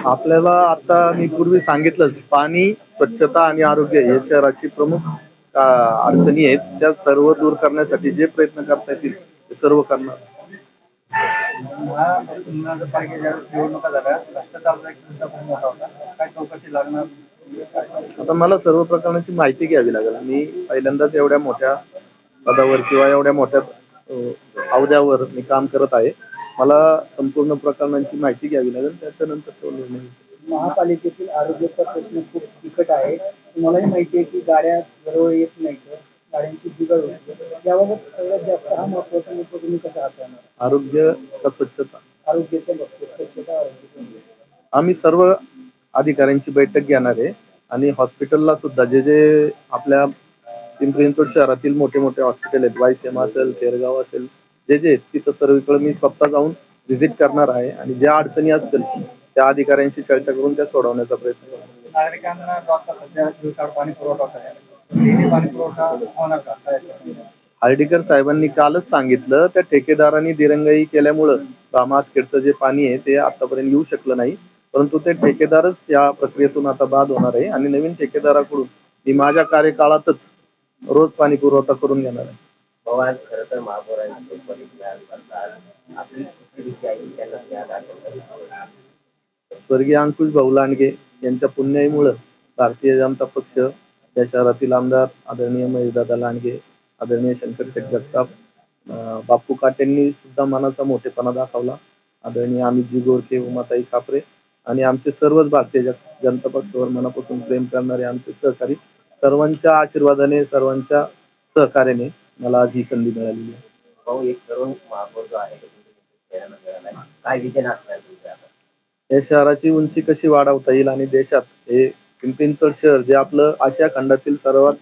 आपल्याला आता मी पूर्वी सांगितलंच, पाणी, स्वच्छता आणि आरोग्य हे शहराची प्रमुख अडचणी आहेत. त्या सर्व दूर करण्यासाठी जे प्रयत्न करता येतील ते सर्व करणार. आता मला सर्व प्रकारची माहिती घ्यावी लागेल. मी पहिल्यांदाच एवढ्या मोठ्या पदावर किंवा एवढ्या मोठ्या अहद्यावर मी काम करत आहे. मला संपूर्ण प्रकरणांची माहिती घ्यावी लागेल, त्याच्यानंतर तो निर्णय घेईन. महापालिकेतील आरोग्याचा प्रश्न खूप बिकट आहे. तुम्हालाही माहिती आहे की गाड्या जवळ येत नाहीत, गाड्यांची बिघड होते. याबाबत सगळ्यात जास्त हा महत्वाचा मुद्दा तुम्ही कसा हाताळणार? आरोग्य का स्वच्छता? आरोग्याच्या बाबतीत स्वच्छता आम्ही सर्व अधिकाऱ्यांची बैठक घेणार आहे आणि हॉस्पिटलला सुद्धा जे जे आपल्या पिंपरी चिंचवड शहरातील मोठे मोठे हॉस्पिटल आहेत, वायसीएम असेल, तेरगाव असेल, जे जे तिथं सर्वीकडे मी स्वतः जाऊन व्हिजिट करणार आहे आणि ज्या अडचणी असतील त्या अधिकाऱ्यांशी चर्चा करून त्या सोडवण्याचा प्रयत्न करणार. नागरिकांना सध्या दिवसाआड पाणी पुरवठा पाणी पुरवठा होणार का? हर्डीकर साहेबांनी कालच सांगितलं, त्या ठेकेदारांनी दिरंगाई केल्यामुळं रामासखेडचं जे पाणी आहे ते आतापर्यंत येऊ शकलं नाही. परंतु ते ठेकेदारच या प्रक्रियेतून आता बाद होणार आहे आणि नवीन ठेकेदाराकडून मी माझ्या कार्यकाळातच रोज पाणी पुरवठा करून घेणार आहे. पवार खरं तर महापौरांची स्वर्गीय अंकुश भाऊ लांडगे यांच्या पुण्याईमुळं भारतीय जनता पक्ष या शहरातील आमदार आदरणीय महेशदादा लांडगे, आदरणीय शंकर शेठ जगताप, बापू काटेंनी सुद्धा मनाचा मोठेपणा दाखवला, आदरणीय अमितजी गोरखे, उमाताई खापरे आणि आमचे सर्वच भारतीय जनता पक्षावर मनापासून प्रेम करणारे आमचे सहकारी, सर्वांच्या आशीर्वादाने, सर्वांच्या सहकार्याने मला आज ही संधी मिळालेली आहे. भाऊ, एक तरुण महापौर जो आहे काय विजन असणार तुमच्या? या शहराची उंची कशी वाढवता येईल आणि देशात हे पिंपरी चिंचवड शहर जे आपलं आशिया खंडातील सर्वात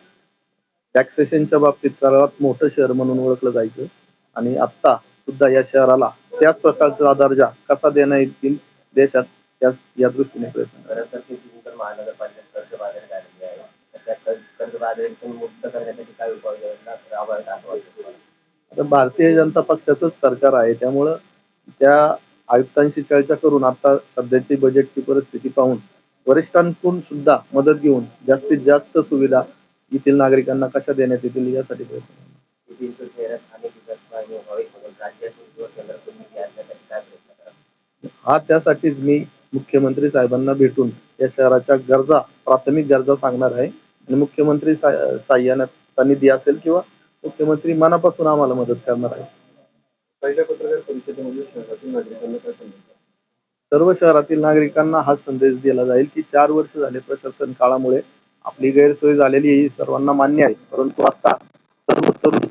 टॅक्सेशनच्या बाबतीत सर्वात मोठं शहर म्हणून ओळखलं जायचं आणि आता सुद्धा या शहराला त्याच प्रकारचा दर्जा कसा देण्यात येईल देशात या दृष्टीने प्रयत्न. खरं तर महानगरपालिका कर्जबाजारी झालेली आहे. त्या कर्जबाजारीतून मुक्त करण्यासाठी काय उपाययोजना राबवायला असं? आता भारतीय जनता पक्षाचंच सरकार आहे, त्यामुळं त्या आयुक्तांशी चर्चा करून आता सध्याची बजेटची परिस्थिती पाहून वरिष्ठांकडून सुद्धा मदत घेऊन जास्तीत जास्त सुविधा येथील नागरिकांना कशा देण्यात येतील यासाठी प्रयत्न. हा त्यासाठीच मी मुख्यमंत्री साहेबांना भेटून या शहराच्या गरजा, प्राथमिक गरजा सांगणार आहे आणि मुख्यमंत्री सहाय्याचा निधी असेल किंवा मुख्यमंत्री मनापासून आम्हाला मदत करणार आहे. पहिल्या पत्रकार परिषदेमध्ये शहरातील नागरिकांना काय सांगितलं? सर्व शहरातील नागरिकांना हा संदेश दिला जाईल की 4 वर्ष झाले प्रशासन काळामुळे आपली गैरसोय झालेली ही सर्वांना मान्य आहे, परंतु आता सर्व तरुण